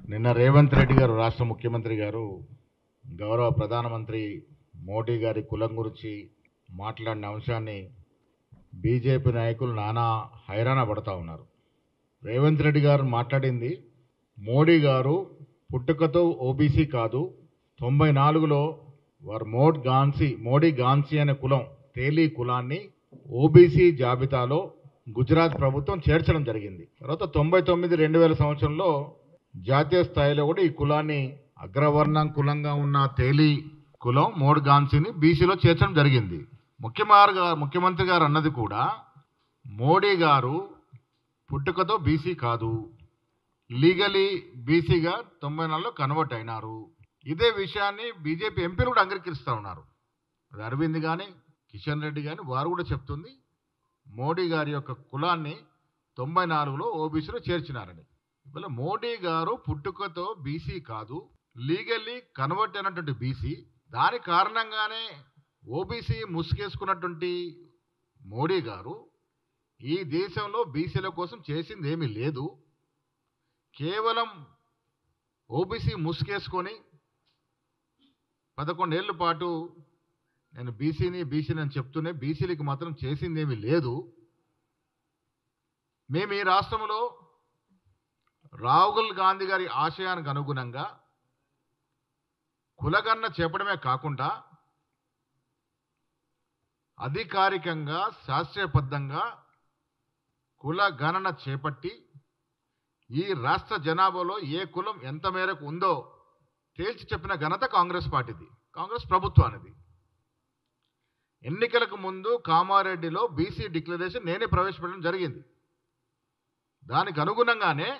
నిన్న రేవంత్ రెడ్డి గారు రాష్ట్ర ముఖ్యమంత్రి గారు గౌరవ ప్రధానమంత్రి మోడీ గారి కులం గురించి మాట్లాడిన అంశాన్ని బీజేపీ నాయకులు నానా హైరాణ పడతా ఉన్నారు. రేవంత్ రెడ్డి గారు మాట్లాడింది మోడీ గారు పుట్టుకతో ఓబీసీ కాదు, 94లో వారు మోడీ గాన్సీ అనే కులం తేలీ కులాన్ని ఓబీసీ జాబితాలో గుజరాత్ ప్రభుత్వం చేర్చడం జరిగింది. తర్వాత 99 2000 సంవత్సరంలో జాతీయ స్థాయిలో కూడా ఈ కులాన్ని అగ్రవర్ణం కులంగా ఉన్న తేలీ కులం మోడ్ గాన్సీని బీసీలో చేర్చడం జరిగింది. ముఖ్యమంత్రి గారు అన్నది కూడా మోడీ గారు పుట్టుకతో బీసీ కాదు, లీగలీ బీసీగా 94లో కన్వర్ట్ అయినారు. ఇదే విషయాన్ని బీజేపీ ఎంపీలు కూడా అంగీకరిస్తూ ఉన్నారు. అది అరవింద్ కానీ కిషన్ రెడ్డి కానీ వారు కూడా చెప్తుంది మోడీ గారి యొక్క కులాన్ని 94లో ఓబీసీలో చేర్చినారని. ఇవాళ మోడీ గారు పుట్టుకతో బీసీ కాదు, లీగల్లీ కన్వర్ట్ అయినటువంటి బీసీ. దాని కారణంగానే ఓబీసీ ముసుగేసుకున్నటువంటి మోడీ గారు ఈ దేశంలో బీసీల కోసం చేసింది ఏమీ లేదు. కేవలం ఓబీసీ ముసుగేసుకొని 11 ఏళ్ల పాటు నేను బీసీని అని చెప్తూనే బీసీలకు మాత్రం చేసింది ఏమీ లేదు. మేము ఈ రాష్ట్రంలో రాహుల్ గాంధీ గారి ఆశయానికి అనుగుణంగా కులగణన చేపడమే కాకుండా అధికారికంగా శాస్త్రీయబద్ధంగా కులగణన చేపట్టి ఈ రాష్ట్ర జనాభాలో ఏ కులం ఎంత మేరకు ఉందో తేల్చి చెప్పిన ఘనత కాంగ్రెస్ పార్టీది, కాంగ్రెస్ ప్రభుత్వానిది. ఎన్నికలకు ముందు కామారెడ్డిలో బీసీ డిక్లరేషన్ నేనే ప్రవేశపెట్టడం జరిగింది. దానికి అనుగుణంగానే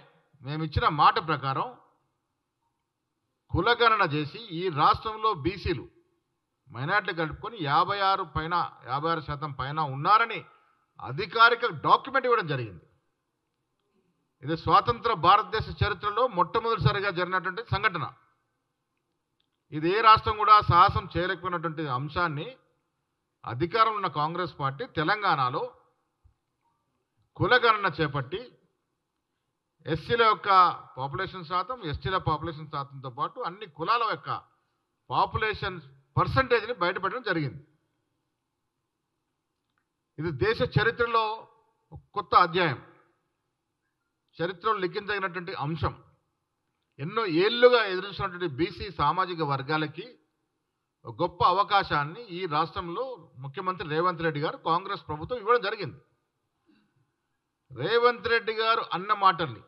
మేము ఇచ్చిన మాట ప్రకారం కులగణన చేసి ఈ రాష్ట్రంలో బీసీలు మైనార్టీ కలుపుకొని 56% పైన ఉన్నారని అధికారిక డాక్యుమెంట్ ఇవ్వడం జరిగింది. ఇది స్వాతంత్ర భారతదేశ చరిత్రలో మొట్టమొదటిసారిగా జరిగినటువంటి సంఘటన. ఇది ఏ రాష్ట్రం కూడా సాహసం చేయలేకపోయినటువంటి అంశాన్ని అధికారంలో ఉన్న కాంగ్రెస్ పార్టీ తెలంగాణలో కులగణన చేపట్టి ఎస్సీల యొక్క పాపులేషన్ శాతం, ఎస్టీల పాపులేషన్ శాతంతో పాటు అన్ని కులాల యొక్క పాపులేషన్ పర్సంటేజ్ని బయటపెట్టడం జరిగింది. ఇది దేశ చరిత్రలో కొత్త అధ్యాయం, చరిత్రలో లిఖించగినటువంటి అంశం. ఎన్నో ఏళ్లుగా ఎదురుస్తున్నటువంటి బీసీ సామాజిక వర్గాలకి గొప్ప అవకాశాన్ని ఈ రాష్ట్రంలో ముఖ్యమంత్రి రేవంత్ రెడ్డి గారు కాంగ్రెస్ ప్రభుత్వం ఇవ్వడం జరిగింది. రేవంత్ రెడ్డి గారు అన్న మాటల్ని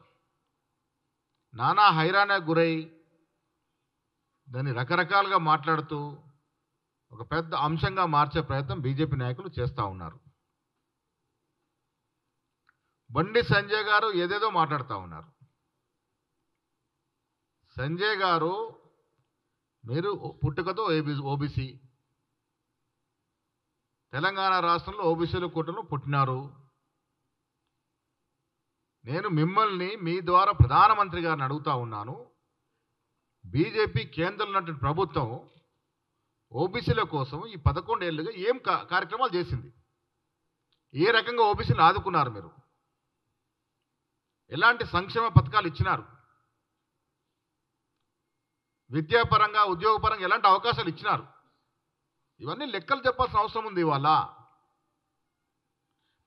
నానా హైరాణ గురై దాన్ని రకరకాలుగా మాట్లాడుతూ ఒక పెద్ద అంశంగా మార్చే ప్రయత్నం బీజేపీ నాయకులు చేస్తూ ఉన్నారు. బండి సంజయ్ గారు ఏదేదో మాట్లాడుతూ ఉన్నారు. సంజయ్ గారు మీరు పుట్టుకతో ఓబీసీ, తెలంగాణ రాష్ట్రంలో ఓబీసీల కూటమిలో పుట్టినారు. నేను మిమ్మల్ని మీ ద్వారా ప్రధానమంత్రి గారిని అడుగుతా ఉన్నాను, బీజేపీ కేంద్రంలో ఉన్నటువంటి ప్రభుత్వం ఓబీసీల కోసం ఈ 11 ఏళ్ళుగా ఏం కార్యక్రమాలు చేసింది? ఏ రకంగా ఓబీసీని ఆదుకున్నారు? మీరు ఎలాంటి సంక్షేమ పథకాలు ఇచ్చినారు? విద్యాపరంగా ఉద్యోగపరంగా ఎలాంటి అవకాశాలు ఇచ్చినారు? ఇవన్నీ లెక్కలు చెప్పాల్సిన అవసరం ఉంది. ఇవాళ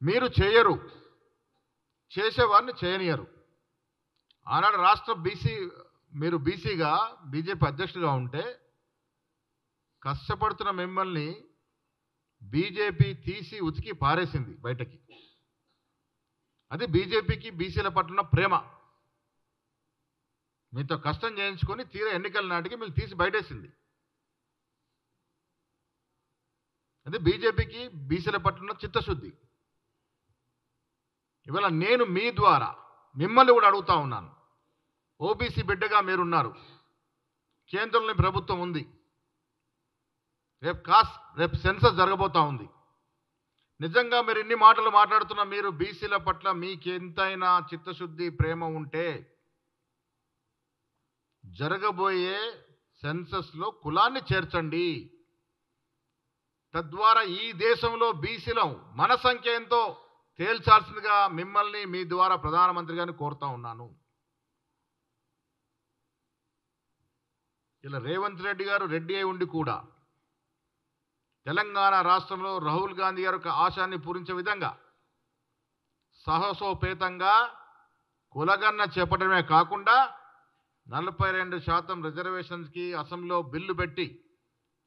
మీరు చేయరు, చేసేవారిని చేయనియరు. ఆనాడు రాష్ట్ర మీరు బీసీగా బీజేపీ అధ్యక్షుడిగా ఉంటే కష్టపడుతున్న మిమ్మల్ని బీజేపీ తీసి ఉతికి పారేసింది బయటకి. అది బీజేపీకి బీసీల పట్ల ప్రేమ. మీతో కష్టం చేయించుకొని తీరా ఎన్నికల నాటికి మీరు తీసి బయటేసింది. అది బీజేపీకి బీసీల పట్ల చిత్తశుద్ధి. ఇవాళ నేను మీ ద్వారా మిమ్మల్ని కూడా అడుగుతా ఉన్నాను, ఓబీసీ బిడ్డగా మీరున్నారు, కేంద్రంలో ప్రభుత్వం ఉంది, రేపు సెన్సస్ జరగబోతా ఉంది. నిజంగా మీరు ఇన్ని మాటలు మాట్లాడుతున్న మీరు బీసీల పట్ల మీకెంతైనా చిత్తశుద్ధి ప్రేమ ఉంటే జరగబోయే సెన్సస్లో కులాన్ని చేర్చండి. తద్వారా ఈ దేశంలో బీసీలో మన సంఖ్య ఎంతో తేల్చాల్సిందిగా మిమ్మల్ని మీ ద్వారా ప్రధానమంత్రి గారిని కోరుతా ఉన్నాను. ఇలా రేవంత్ రెడ్డి గారు రెడ్డి అయి ఉండి కూడా తెలంగాణ రాష్ట్రంలో రాహుల్ గాంధీ గారి యొక్క ఆశాన్ని పూరించే విధంగా సాహసోపేతంగా కులగన్న చేపట్టడమే కాకుండా 42% రిజర్వేషన్స్కి అసెంబ్లీలో బిల్లు పెట్టి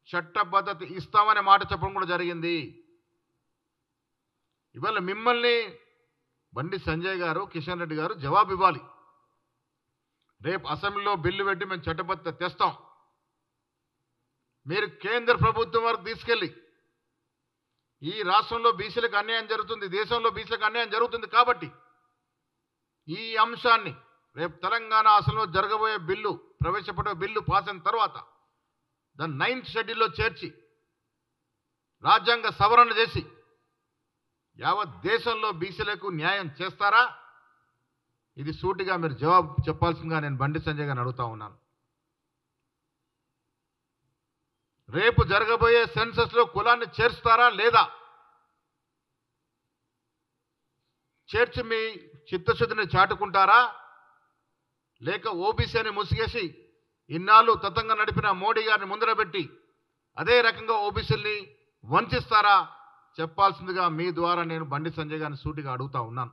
చట్టబద్ధత ఇస్తామనే మాట చెప్పడం కూడా జరిగింది. ఇవాళ మిమ్మల్ని బండి సంజయ్ గారు, కిషన్ రెడ్డి గారు జవాబు ఇవ్వాలి. రేపు అసెంబ్లీలో బిల్లు పెట్టి మేము చట్టబద్ధత తెస్తాం. మీరు కేంద్ర ప్రభుత్వం వరకు తీసుకెళ్ళి ఈ రాష్ట్రంలో బీసీలకు అన్యాయం జరుగుతుంది, దేశంలో బీసీలకు అన్యాయం జరుగుతుంది కాబట్టి ఈ అంశాన్ని రేపు తెలంగాణ అసెంబ్లీలో జరగబోయే బిల్లు, ప్రవేశపెట్టే బిల్లు పాస్ అయిన తర్వాత దాన్ని 9th షెడ్యూల్లో చేర్చి రాజ్యాంగ సవరణ చేసి యావత్ దేశంలో బీసీలకు న్యాయం చేస్తారా? ఇది సూటిగా మీరు జవాబు చెప్పాల్సిందిగా నేను బండి సంజయ్ గారిని అడుగుతా ఉన్నాను. రేపు జరగబోయే సెన్సస్లో కులాన్ని చేర్చుతారా లేదా? చేర్చి మీ చిత్తశుద్ధిని చాటుకుంటారా? లేక ఓబీసీ అని ముసిగేసి ఇన్నాళ్ళు తతంగా నడిపిన మోడీ గారిని ముందర పెట్టి అదే రకంగా ఓబీసీల్ని వంచిస్తారా? చెప్పాల్సిందిగా మీ ద్వారా నేను బండి సంజయ్ గారిని సూటిగా అడుగుతా ఉన్నాను.